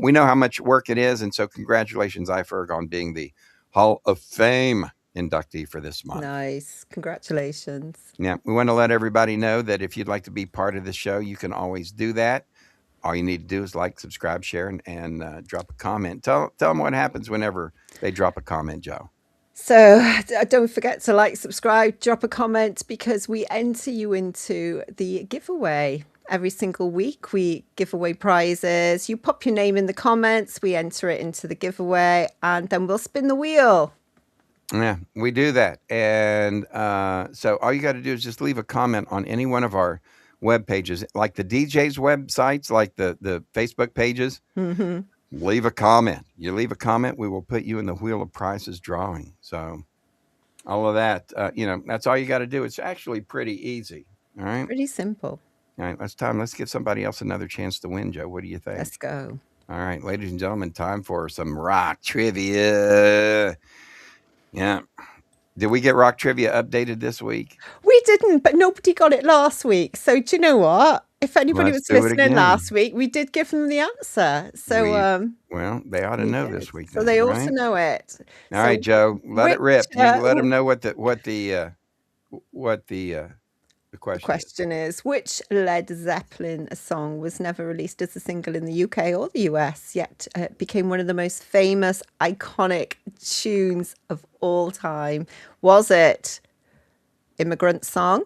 we know how much work it is. And so congratulations, iFerg, on being the Hall of Fame inductee for this month. Nice. Congratulations. Yeah, we want to let everybody know that if you'd like to be part of the show, you can always do that. All you need to do is like, subscribe, share, and drop a comment. Tell them what happens whenever they drop a comment, Joe. So don't forget to like, subscribe, drop a comment, because we enter you into the giveaway. Every single week we give away prizes. You pop your name in the comments, we enter it into the giveaway, and then we'll spin the wheel. Yeah, we do that. And so all you got to do is just leave a comment on any one of our web pages, like the DJ's websites, like the Facebook pages. Hmm. Leave a comment. You leave a comment, we will put you in the Wheel of Prizes drawing. So all of that, that's all you got to do. It's actually pretty easy. All right. Pretty simple. All right. Let's give somebody else another chance to win, Joe. What do you think? Let's go. All right, ladies and gentlemen, time for some rock trivia. Yeah. Did we get rock trivia updated this week? We didn't, but nobody got it last week. So do you know what? If anybody Let's was do it listening again. last week, we did give them the answer. So Well, they ought to we know did. this week. So then, they right? also know it. All right, Joe, let it rip. You let them know what the question is. question is, which Led Zeppelin song was never released as a single in the UK or the US, yet became one of the most famous, iconic tunes of all time? Was it Immigrant Song?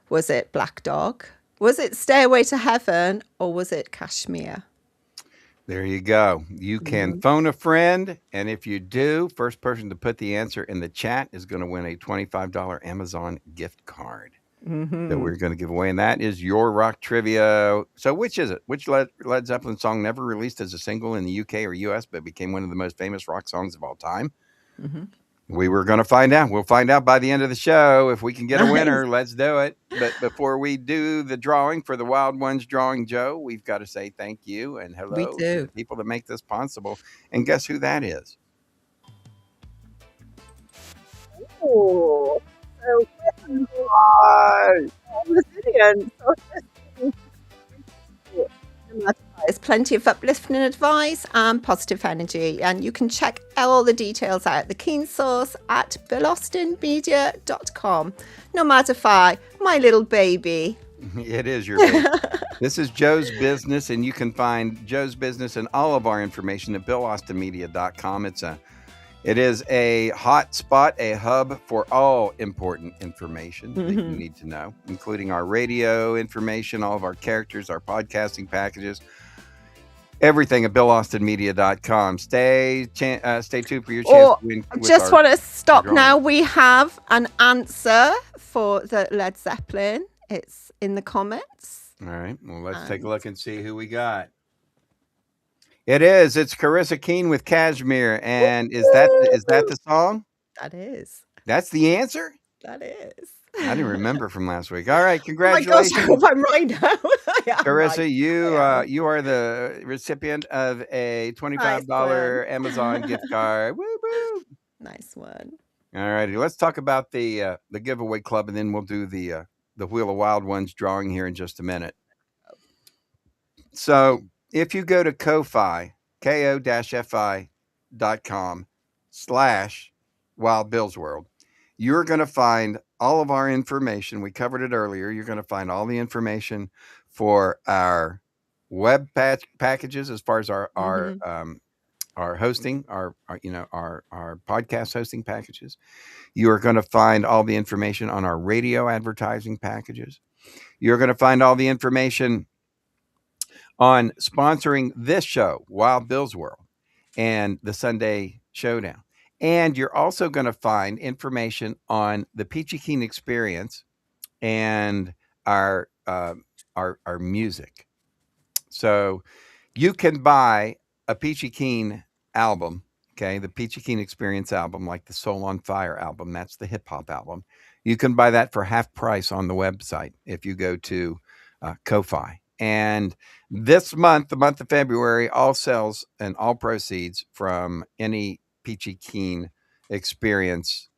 Was it Black Dog? Was it Stairway to Heaven? Or was it Kashmir? There you go. You can phone a friend, and if you do, first person to put the answer in the chat is going to win a $25 Amazon gift card that we're going to give away, and that is your rock trivia. So which is it? Which Led Zeppelin song never released as a single in the UK or US, but became one of the most famous rock songs of all time? We were going to find out. We'll find out by the end of the show if we can get a winner. Let's do it. But before we do the drawing for the Wild Ones drawing, Joe, we've got to say thank you and hello to the people that make this possible. And guess who that is? Oh, so there's plenty of uplifting advice and positive energy, and you can check all the details out at the Keen Source at billastonmedia.com. No matter my little baby. It is your baby. This is Joe's Business, and you can find Joe's Business and all of our information at billastonmedia.com. It is a hot spot, a hub for all important information that you need to know, including our radio information, all of our characters, our podcasting packages, everything at billastonmedia.com. Stay tuned for your chance to win. I just want to stop now. We have an answer for the Led Zeppelin. It's in the comments. All right. Well, let's take a look and see who we got. It's Carissa Keene with Kashmir. And is that the song? That is. That's the answer? That is. I didn't remember from last week. All right, congratulations. Oh my gosh, I hope I'm right now. Carissa, you are the recipient of a $25 Amazon gift card. Woo woo. Nice one. All righty, let's talk about the giveaway club, and then we'll do the Wheel of Wild Ones drawing here in just a minute. So if you go to Ko-Fi, ko-fi.com/Wild Bill's World, you're going to find all of our information. We covered it earlier. You're going to find all the information for our web packages, as far as our hosting, our podcast hosting packages. You are going to find all the information on our radio advertising packages. You're going to find all the information on sponsoring this show, Wild Bill's World, and the Sunday Showdown. And you're also going to find information on the Peachy Keen experience and our music. So you can buy a Peachy Keen album, okay, the Peachy Keen Experience album, like the Soul on Fire album, that's the hip hop album. You can buy that for half price on the website if you go to Ko-Fi. And this month, the month of February, all sales and all proceeds from any Peachy Keen Experience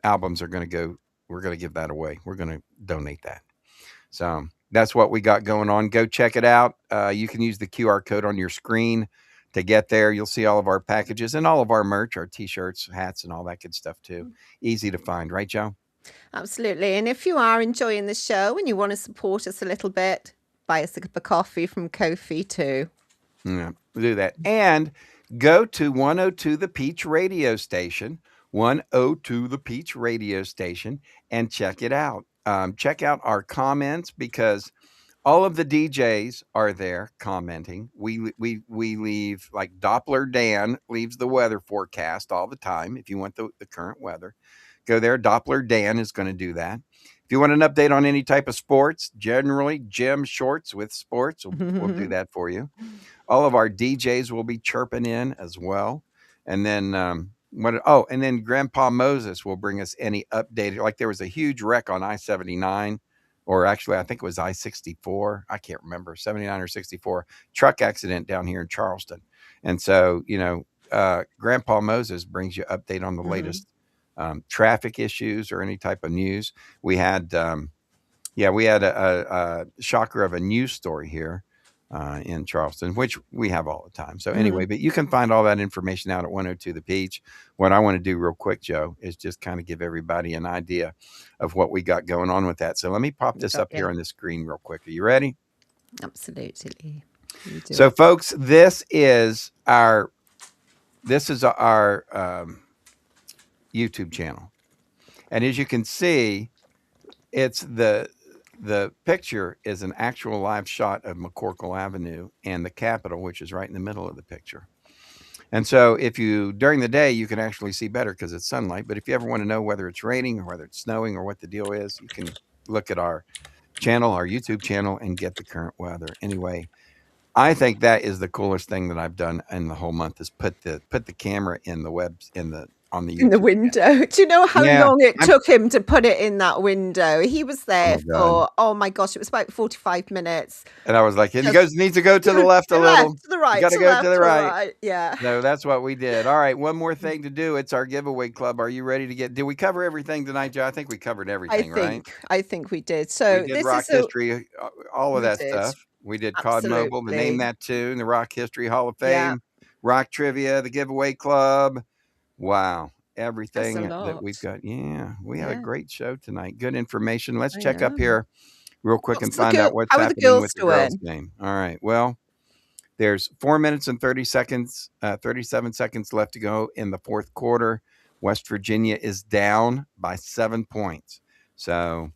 albums are going to go. We're going to give that away. We're going to donate that. So that's what we got going on. Go check it out. You can use the QR code on your screen to get there. You'll see all of our packages and all of our merch, our t-shirts, hats, and all that good stuff too. Easy to find, right, Joe? Absolutely. And if you are enjoying the show and you want to support us a little bit, buy us a cup of coffee from Ko-fi too. Yeah, do that. And go to 102 The Peach radio station, 102 The Peach radio station, and check it out. Check out our comments because all of the DJs are there commenting. We leave, like Doppler Dan leaves the weather forecast all the time. If you want the current weather, go there. Doppler Dan is going to do that. If you want an update on any type of sports, generally Jim Shorts with sports, we'll do that for you. All of our DJs will be chirping in as well. And then and then Grandpa Moses will bring us any updated. Like there was a huge wreck on I-79, or actually I think it was I-64. I can't remember, 79 or 64 truck accident down here in Charleston. And so, Grandpa Moses brings you update on the latest traffic issues or any type of news. We had a shocker of a news story here in Charleston, which we have all the time. So anyway, but you can find all that information out at 102 The Peach. What I want to do real quick, Joe, is just kind of give everybody an idea of what we got going on with that. So let me pop this up here on the screen real quick. Are you ready? Absolutely. So folks, this is our YouTube channel. And as you can see, it's the picture is an actual live shot of McCorkle Avenue and the Capitol, which is right in the middle of the picture. And so if you, during the day, you can actually see better because it's sunlight. But if you ever want to know whether it's raining or whether it's snowing or what the deal is, you can look at our channel, our YouTube channel, and get the current weather. Anyway, I think that is the coolest thing that I've done in the whole month is put the camera in the on the YouTube in the window. channel. Do you know how long it took him to put it in that window? He was there for, oh my gosh, it was about 45 minutes. And I was like, he needs to go to the left a little. To the right. You got to go to the right. Yeah. So that's what we did. All right. One more thing to do. It's our giveaway club. Are you ready to did we cover everything tonight, Joe? I think we covered everything, right? I think we did. So we did rock history, all of that stuff. We did COD Mobile, the Name That Tune, the Rock History Hall of Fame, Rock Trivia, the Giveaway Club. Wow. Everything that we've got. Yeah, we had a great show tonight. Good information. Let's check up here real quick and find out what's happening with the girls' game. All right. Well, there's 4 minutes and 37 seconds left to go in the fourth quarter. West Virginia is down by 7 points. So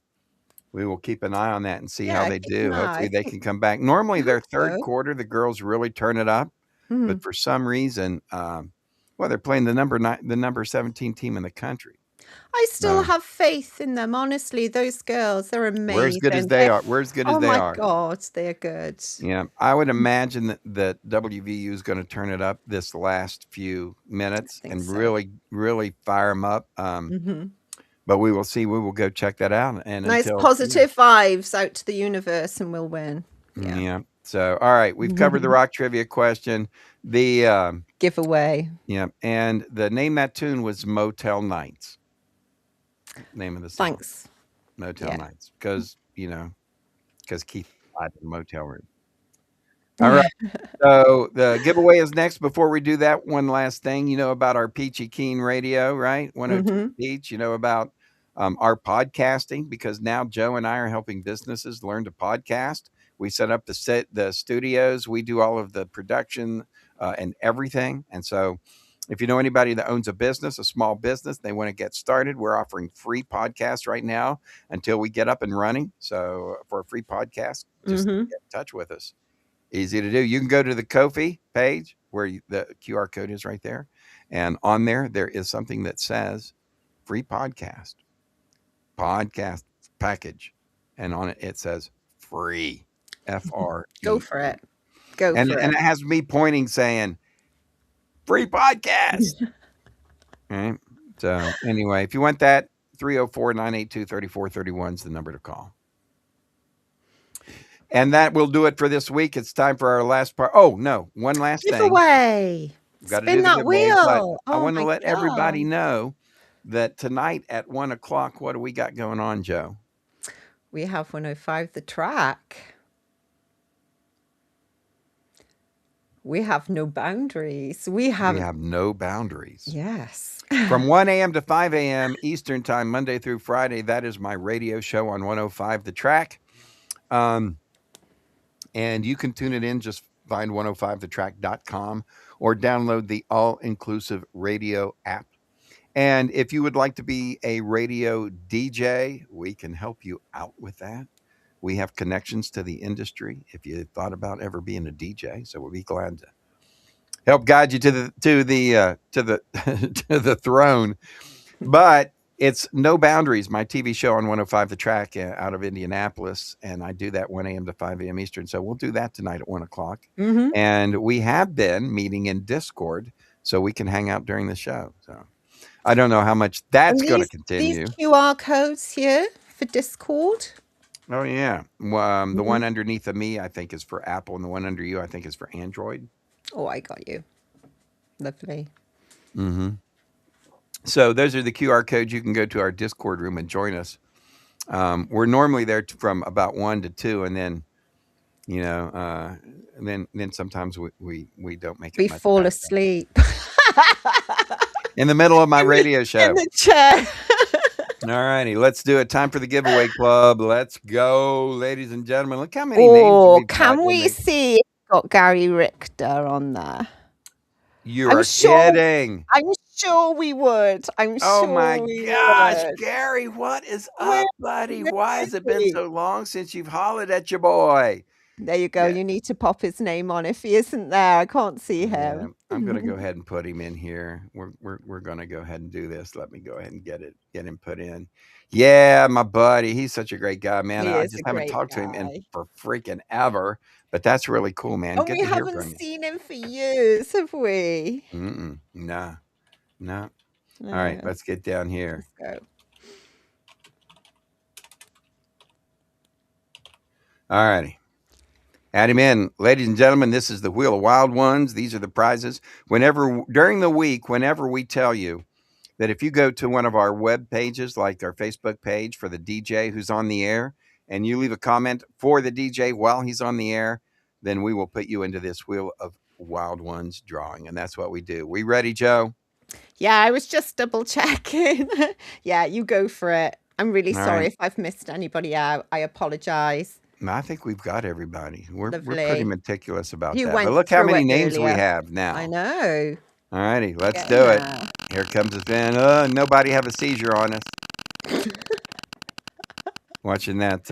we will keep an eye on that and see how they do. Hopefully they can come back. Normally their third quarter, the girls really turn it up. But for some reason, they're playing the number 17 team in the country. I still have faith in them. Honestly, those girls, they're amazing. We're as good as they are. Oh my God, they're good. Yeah. I would imagine that WVU is going to turn it up this last few minutes and really, really fire them up. But we will see. We will go check that out. And nice positive vibes out to the universe and we'll win. Yeah. So, all right. We've covered the rock trivia question. The giveaway. Yeah. And the Name That Tune was Motel Nights. Name of the song. Thanks. Motel Nights. Because Keith died in the motel room. All right. So the giveaway is next. Before we do that, one last thing. You know about our Peachy Keen radio, right? 102 Peach. You know about our podcasting, because now Joe and I are helping businesses learn to podcast. We set up the studios. We do all of the production and everything. And so if you know anybody that owns a small business, they want to get started, we're offering free podcasts right now until we get up and running. So for a free podcast, just get in touch with us. Easy to do. You can go to the Ko-fi page where the QR code is right there. And on there is something that says free podcast package. And on it says free. FRE. Go for it. And it has me pointing saying, free podcast. All right. So anyway, if you want that, 304-982-3431 is the number to call. And that will do it for this week. It's time for our last part. Oh, no, one last thing. Giveaway. Got to Spin do the that giveaway, but wheel. I Oh want to my let everybody God. know that tonight at 1 o'clock, what do we got going on, Joe? We have 105 The Track. We have no boundaries. We have no boundaries. yes. From 1 a.m. to 5 a.m. Eastern Time, Monday through Friday. That is my radio show on 105 The Track. And you can tune it in. Just find 105thetrack.com or download the all-inclusive radio app. And if you would like to be a radio DJ, we can help you out with that. We have connections to the industry if you thought about ever being a DJ. So we'll be glad to help guide you to the to the throne. But it's No Boundaries, my TV show on 105 The Track out of Indianapolis. And I do that 1 a.m. to 5 a.m. Eastern. So we'll do that tonight at 1 o'clock. Mm-hmm. And we have been meeting in Discord so we can hang out during the show. So I don't know how much that's going to continue. These QR codes here for Discord. Oh, yeah. The one underneath of me, I think, is for Apple. And the one under you, I think, is for Android. Oh, I got you. Lovely. Mm-hmm. So those are the QR codes. You can go to our Discord room and join us. We're normally there from about 1 to 2, and then, you know, then sometimes we don't make it. We fall asleep in the middle of my radio show. In the chair. All righty, let's do it. Time for the giveaway club. Let's go, ladies and gentlemen. Look how many names we've got. Can we see if we've got Gary Richter on there? You're kidding. I'm sure we would. Oh my gosh, Gary, what is up, buddy? Why has it been so long since you've hollered at your boy? There you go. Yeah. You need to pop his name on if he isn't there. I can't see him. Yeah, I'm going to go ahead and put him in here. We're going to go ahead and do this. Let me go ahead and get him put in. Yeah, my buddy. He's such a great guy, man. I just haven't talked to him for freaking ever, but that's really cool, man. And we haven't seen him for years, have we? No. All right, let's get down here. Let's go. All righty. Add him in. Ladies and gentlemen, this is the Wheel of Wild Ones. These are the prizes. During the week, whenever we tell you that if you go to one of our web pages, like our Facebook page for the DJ who's on the air, and you leave a comment for the DJ while he's on the air, then we will put you into this Wheel of Wild Ones drawing. And that's what we do. We ready, Joe? Yeah, I was just double checking. Yeah, you go for it. I'm really sorry if I've missed anybody out. I apologize. I think we've got everybody. We're pretty meticulous about that. But look how many names we have now. I know. All righty, let's do it. Here comes the fan. Nobody have a seizure on us. Watching that.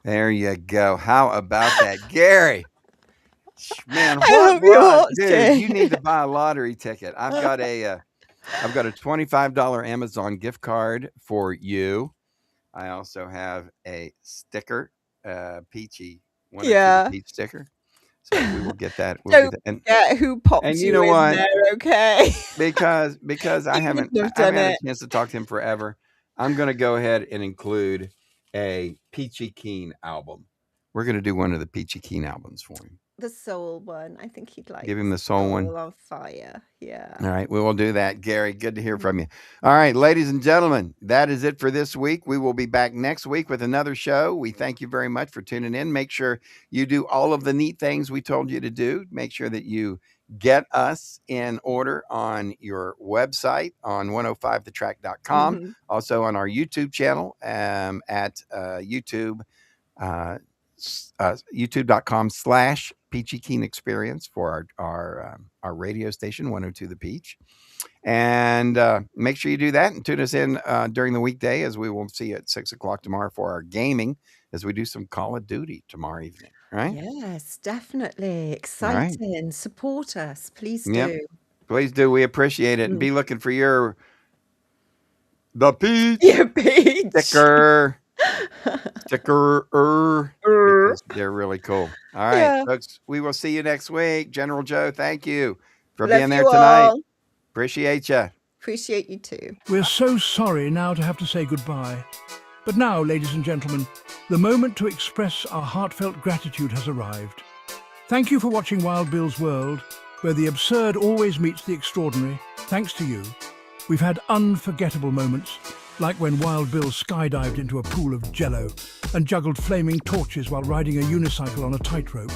There you go. How about that, Gary? Man, dude, you need to buy a lottery ticket. I've got a $25 Amazon gift card for you. I also have a sticker, Peachy, peach sticker. So we will get that. Who popped and you know what? There, okay. because I haven't had a chance to talk to him forever. I'm going to go ahead and include a Peachy Keen album. We're going to do one of the Peachy Keen albums for him. The soul one. I think he'd like. Give him the soul one. On fire. Yeah. All right. We will do that. Gary, good to hear from you. All right, ladies and gentlemen, that is it for this week. We will be back next week with another show. We thank you very much for tuning in. Make sure you do all of the neat things we told you to do. Make sure that you get us in order on your website on 105thetrack.com. Mm-hmm. Also on our YouTube channel at YouTube. YouTube.com/Peachy Keen Experience for our radio station 102 The Peach, and make sure you do that and tune us in during the weekday, as we will see you at 6 o'clock tomorrow for our gaming as we do some Call of Duty tomorrow evening. Right? Yes, definitely exciting. Right. Support us, please do. Yep. Please do. We appreciate it, and be looking for the Peach Peach sticker. Sticker. They're really cool. All right, Yeah. folks, we will see you next week. General Joe, thank you for Love being there you tonight. all. Appreciate you. Appreciate you too. We're so sorry now to have to say goodbye. But now, ladies and gentlemen, the moment to express our heartfelt gratitude has arrived. Thank you for watching Wild Bill's World, where the absurd always meets the extraordinary. Thanks to you, we've had unforgettable moments, like when Wild Bill skydived into a pool of jello and juggled flaming torches while riding a unicycle on a tightrope.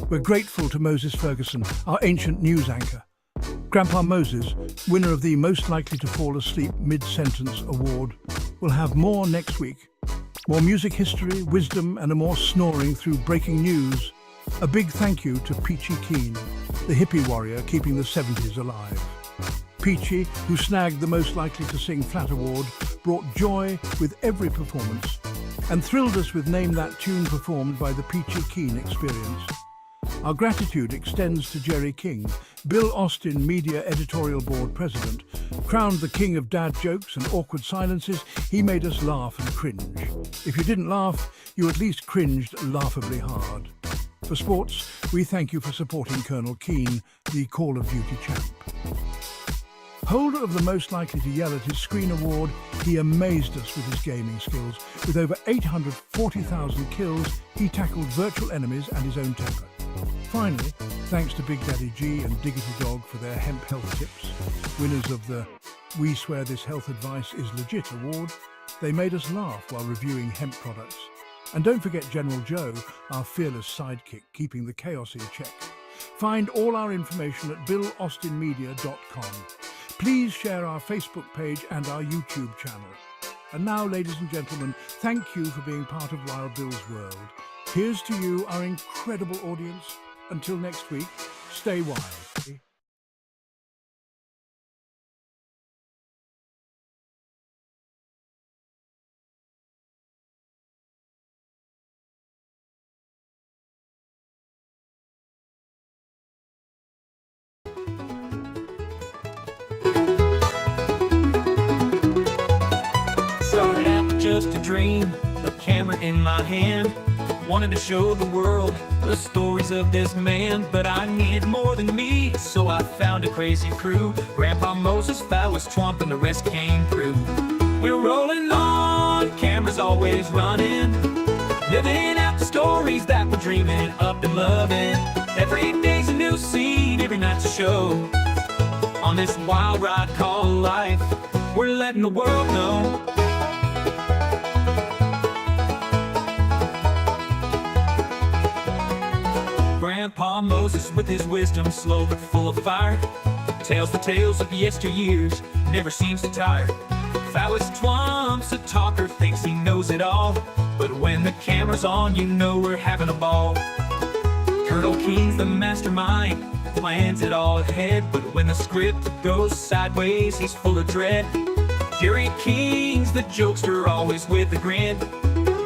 We're grateful to Moses Ferguson, our ancient news anchor. Grandpa Moses, winner of the Most Likely to Fall Asleep Mid-Sentence Award, will have more next week. More music history, wisdom, and a more snoring through breaking news. A big thank you to Peachy Keen, the hippie warrior keeping the 70s alive. Peachy, who snagged the Most Likely to Sing Flat Award, brought joy with every performance and thrilled us with Name That Tune performed by the Peachy Keen Experience. Our gratitude extends to Jerry King, Bill Austin Media Editorial Board President. Crowned the king of dad jokes and awkward silences, he made us laugh and cringe. If you didn't laugh, you at least cringed laughably hard. For sports, we thank you for supporting Colonel Keane, the Call of Duty champ. Holder of the Most Likely to Yell at his Screen Award, he amazed us with his gaming skills. With over 840,000 kills, he tackled virtual enemies and his own temper. Finally, thanks to Big Daddy G and Diggity Dog for their hemp health tips, winners of the We Swear This Health Advice is Legit award, they made us laugh while reviewing hemp products. And don't forget General Joe, our fearless sidekick, keeping the chaos in check. Find all our information at BillAustinMedia.com. Please share our Facebook page and our YouTube channel. And now, ladies and gentlemen, thank you for being part of Wild Bill's World. Here's to you, our incredible audience. Until next week, stay wild. Started out just a dream, a camera in my hand. Wanted to show the world the stories of this man, but I needed more than me, so I found a crazy crew. Grandpa Moses, Phyllis Twump, and the rest came through. We're rolling on, cameras always running, living out the stories that we're dreaming up and loving. Every day's a new scene, every night's a show. On this wild ride called life, we're letting the world know. Grandpa Moses with his wisdom, slow but full of fire, tells the tales of yesteryears, never seems to tire. Phyllis Twomp's a talker, thinks he knows it all, but when the camera's on, you know we're having a ball. Colonel Keen's the mastermind, plans it all ahead, but when the script goes sideways, he's full of dread. Jerry King's the jokester, always with a grin,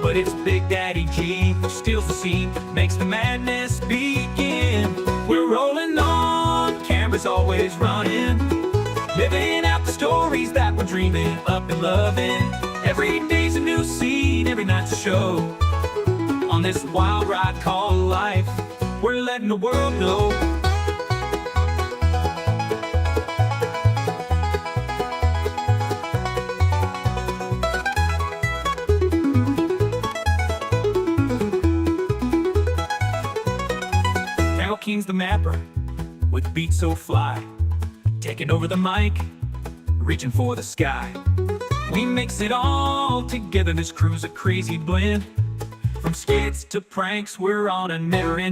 but it's Big Daddy G who steals the scene, makes the madness begin. We're rolling on, cameras always running, living out the stories that we're dreaming up and loving. Every day's a new scene, every night's a show. On this wild ride called life, we're letting the world know. King's the mapper, with beats so fly, taking over the mic, reaching for the sky. We mix it all together, this crew's a crazy blend. From skits to pranks, we're on a never-ending